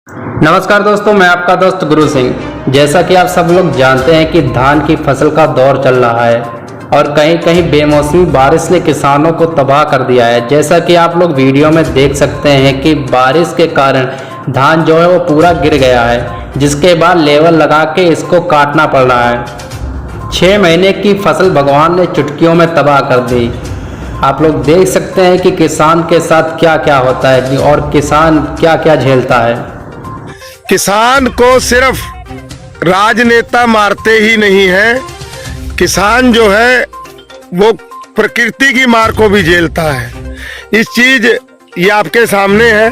नमस्कार दोस्तों, मैं आपका दोस्त गुरु सिंह। जैसा कि आप सब लोग जानते हैं कि धान की फसल का दौर चल रहा है और कहीं कहीं बेमौसमी बारिश ने किसानों को तबाह कर दिया है। जैसा कि आप लोग वीडियो में देख सकते हैं कि बारिश के कारण धान जो है वो पूरा गिर गया है, जिसके बाद लेवल लगा के इसको काटना पड़ रहा है। 6 महीने की फसल भगवान ने चुटकियों में तबाह कर दी। आप लोग देख सकते हैं कि किसान के साथ क्या क्या होता है और किसान क्या क्या झेलता है। किसान को सिर्फ राजनेता मारते ही नहीं है, किसान जो है वो प्रकृति की मार को भी झेलता है। इस चीज ये आपके सामने है।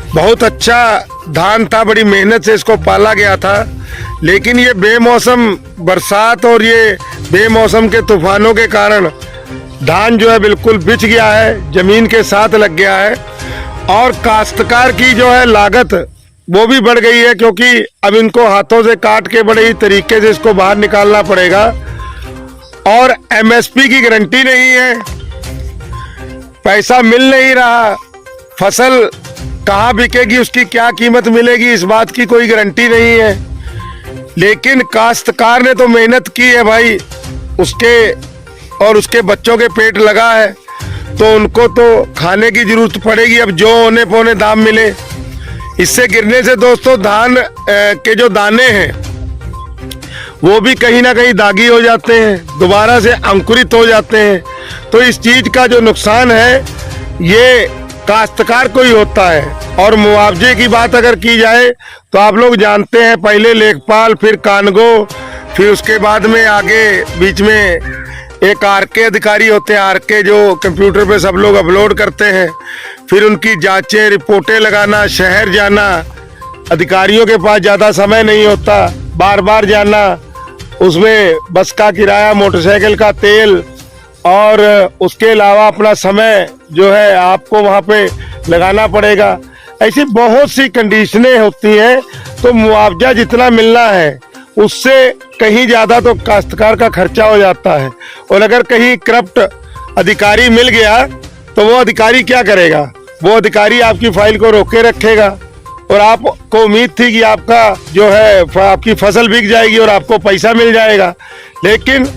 बहुत अच्छा धान था, बड़ी मेहनत से इसको पाला गया था, लेकिन ये बेमौसम बरसात और ये बेमौसम के तूफानों के कारण धान जो है बिल्कुल बिछ गया है, जमीन के साथ लग गया है। और काश्तकार की जो है लागत वो भी बढ़ गई है, क्योंकि अब इनको हाथों से काट के बड़े ही तरीके से इसको बाहर निकालना पड़ेगा और एमएसपी की गारंटी नहीं है, पैसा मिल नहीं रहा, फसल कहाँ बिकेगी, उसकी क्या कीमत मिलेगी, इस बात की कोई गारंटी नहीं है। लेकिन काश्तकार ने तो मेहनत की है भाई, उसके और उसके बच्चों के पेट लगा है, तो उनको तो खाने की जरूरत पड़ेगी। अब जो होने पौने दाम मिले, इससे गिरने से दोस्तों धान के जो दाने हैं वो भी कहीं ना कहीं दागी हो जाते हैं, दोबारा से अंकुरित हो जाते हैं। तो इस चीज का जो नुकसान है ये काश्तकार को ही होता है। और मुआवजे की बात अगर की जाए तो आप लोग जानते हैं, पहले लेखपाल, फिर कानगो, फिर उसके बाद में आगे बीच में एक आरके अधिकारी होते हैं, आरके जो कंप्यूटर पे सब लोग अपलोड करते हैं, फिर उनकी जांचें, रिपोर्टें लगाना, शहर जाना, अधिकारियों के पास ज़्यादा समय नहीं होता, बार बार जाना, उसमें बस का किराया, मोटरसाइकिल का तेल और उसके अलावा अपना समय जो है आपको वहाँ पे लगाना पड़ेगा। ऐसी बहुत सी कंडीशनें होती हैं, तो मुआवजा जितना मिलना है उससे कहीं ज़्यादा तो काश्तकार का खर्चा हो जाता है। और अगर कहीं करप्ट अधिकारी मिल गया तो वो अधिकारी क्या करेगा, वो अधिकारी आपकी फाइल को रोके रखेगा और आपको उम्मीद थी कि आपका जो है आपकी फसल बिक जाएगी और आपको पैसा मिल जाएगा। लेकिन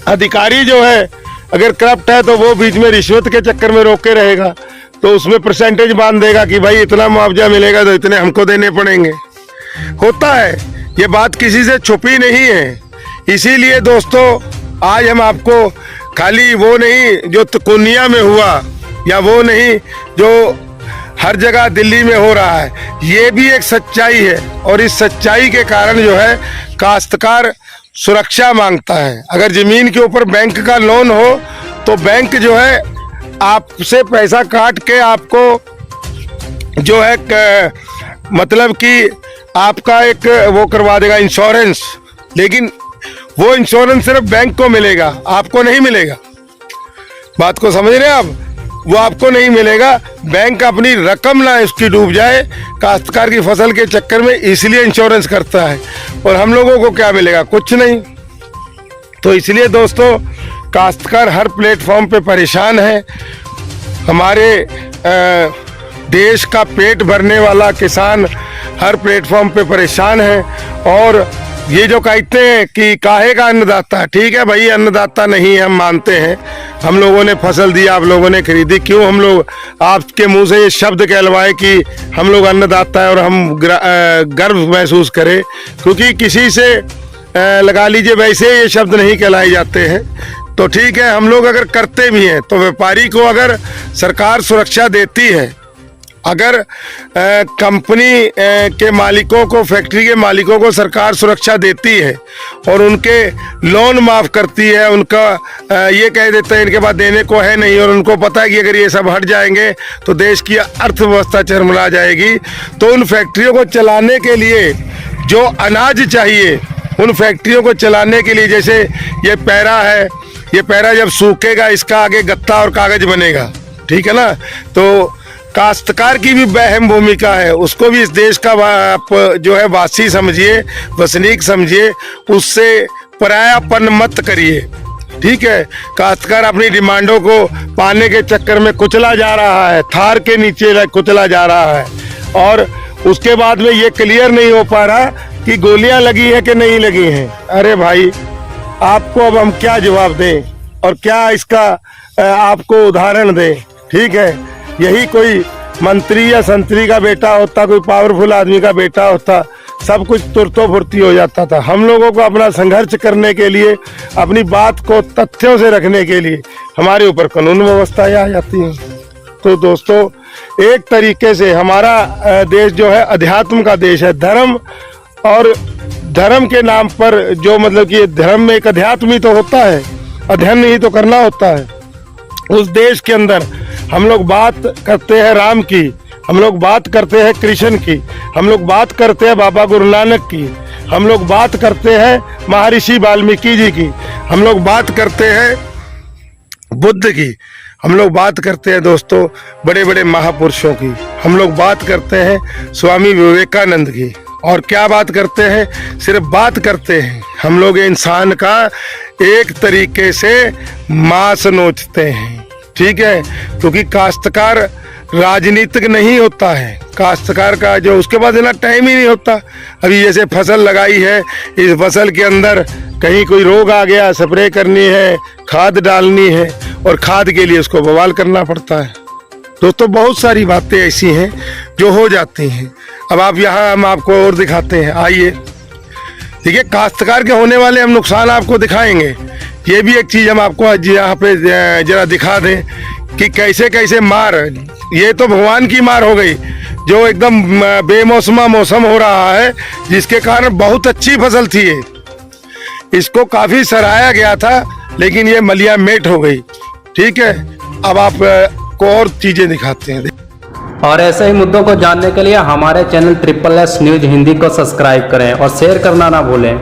अधिकारी जो है अगर करप्ट है तो वो बीच में रिश्वत के चक्कर में रोके रहेगा, तो उसमें परसेंटेज बांध देगा कि भाई इतना मुआवजा मिलेगा तो इतने हमको देने पड़ेंगे। होता है, ये बात किसी से छुपी नहीं है। इसीलिए दोस्तों आज हम आपको खाली वो नहीं जो तुकुनिया में हुआ या वो नहीं जो हर जगह दिल्ली में हो रहा है, ये भी एक सच्चाई है। और इस सच्चाई के कारण जो है काश्तकार सुरक्षा मांगता है। अगर जमीन के ऊपर बैंक का लोन हो तो बैंक जो है आपसे पैसा काट के आपको जो है मतलब कि आपका एक वो करवा देगा इंश्योरेंस, लेकिन वो इंश्योरेंस सिर्फ बैंक को मिलेगा, आपको नहीं मिलेगा। बात को समझ रहे हैं आप, वो आपको नहीं मिलेगा। बैंक अपनी रकम ना इसकी डूब जाए काश्तकार की फसल के चक्कर में, इसलिए इंश्योरेंस करता है। और हम लोगों को क्या मिलेगा, कुछ नहीं। तो इसलिए दोस्तों काश्तकार हर प्लेटफॉर्म पे परेशान है। हमारे देश का पेट भरने वाला किसान हर प्लेटफॉर्म पे परेशान है। और ये जो कहते हैं कि काहे का अन्नदाता, ठीक है भाई, अन्नदाता नहीं हम मानते हैं, हम लोगों ने फसल दी, आप लोगों ने खरीदी, क्यों हम लोग आपके मुंह से ये शब्द कहलवाए कि हम लोग अन्नदाता है और हम गर्व महसूस करें, क्योंकि किसी से लगा लीजिए वैसे ये शब्द नहीं कहलाए जाते हैं। तो ठीक है, हम लोग अगर करते भी हैं तो व्यापारी को अगर सरकार सुरक्षा देती है, अगर कंपनी के मालिकों को, फैक्ट्री के मालिकों को सरकार सुरक्षा देती है और उनके लोन माफ़ करती है, उनका ये कह देते हैं इनके पास देने को है नहीं, और उनको पता है कि अगर ये सब हट जाएंगे तो देश की अर्थव्यवस्था चरमरा जाएगी, तो उन फैक्ट्रियों को चलाने के लिए जो अनाज चाहिए, उन फैक्ट्रियों को चलाने के लिए, जैसे ये पैरा है, ये पैरा जब सूखेगा इसका आगे गत्ता और कागज़ बनेगा, ठीक है ना। तो काश्तकार की भी अहम भूमिका है, उसको भी इस देश का आप जो है वासी समझिए, वसनीक समझिए, उससे परायापन मत करिए, ठीक है। काश्तकार अपनी डिमांडों को पाने के चक्कर में कुचला जा रहा है, थार के नीचे कुचला जा रहा है, और उसके बाद में ये क्लियर नहीं हो पा रहा कि गोलियां लगी है कि नहीं लगी हैं। अरे भाई, आपको अब हम क्या जवाब दें और क्या इसका आपको उदाहरण दें। ठीक है, यही कोई मंत्री या संतरी का बेटा होता, कोई पावरफुल आदमी का बेटा होता, सब कुछ तुरतो फुर्ती हो जाता था। हम लोगों को अपना संघर्ष करने के लिए, अपनी बात को तथ्यों से रखने के लिए हमारे ऊपर कानून व्यवस्थाएं आ जाती हैं। तो दोस्तों, एक तरीके से हमारा देश जो है अध्यात्म का देश है। धर्म और धर्म के नाम पर जो मतलब कि धर्म में एक अध्यात्म ही तो होता है, अध्ययन ही तो करना होता है। उस देश के अंदर हम लोग बात करते हैं राम की, हम लोग बात करते हैं कृष्ण की, हम लोग बात करते हैं बाबा गुरु नानक की, हम लोग बात करते हैं महर्षि वाल्मीकि जी की, हम लोग बात करते हैं बुद्ध की, हम लोग बात करते हैं दोस्तों बड़े बड़े महापुरुषों की, हम लोग बात करते हैं स्वामी विवेकानंद की। और क्या बात करते हैं? सिर्फ बात करते हैं। हम लोग इंसान का एक तरीके से मांस नोचते हैं। ठीक है, क्योंकि काश्तकार राजनीतिक नहीं होता है। काश्तकार का जो उसके पास इतना टाइम ही नहीं होता। अभी जैसे फसल लगाई है, इस फसल के अंदर कहीं कोई रोग आ गया, स्प्रे करनी है, खाद डालनी है, और खाद के लिए उसको बवाल करना पड़ता है। दोस्तों, बहुत सारी बातें ऐसी हैं जो हो जाती हैं। अब आप यहाँ हम आपको और दिखाते हैं, आइए। ठीक है, काश्तकार के होने वाले हम नुकसान आपको दिखाएंगे। ये भी एक चीज़ हम आपको आज यहाँ पे जरा दिखा दें कि कैसे कैसे मार, ये तो भगवान की मार हो गई जो एकदम बेमौसमा मौसम हो रहा है, जिसके कारण बहुत अच्छी फसल थी ये, इसको काफ़ी सराहा गया था, लेकिन ये मलिया मेट हो गई। ठीक है, अब आप को और चीज़ें दिखाते हैं। और ऐसे ही मुद्दों को जानने के लिए हमारे चैनल SSS न्यूज हिंदी को सब्सक्राइब करें और शेयर करना ना भूलें।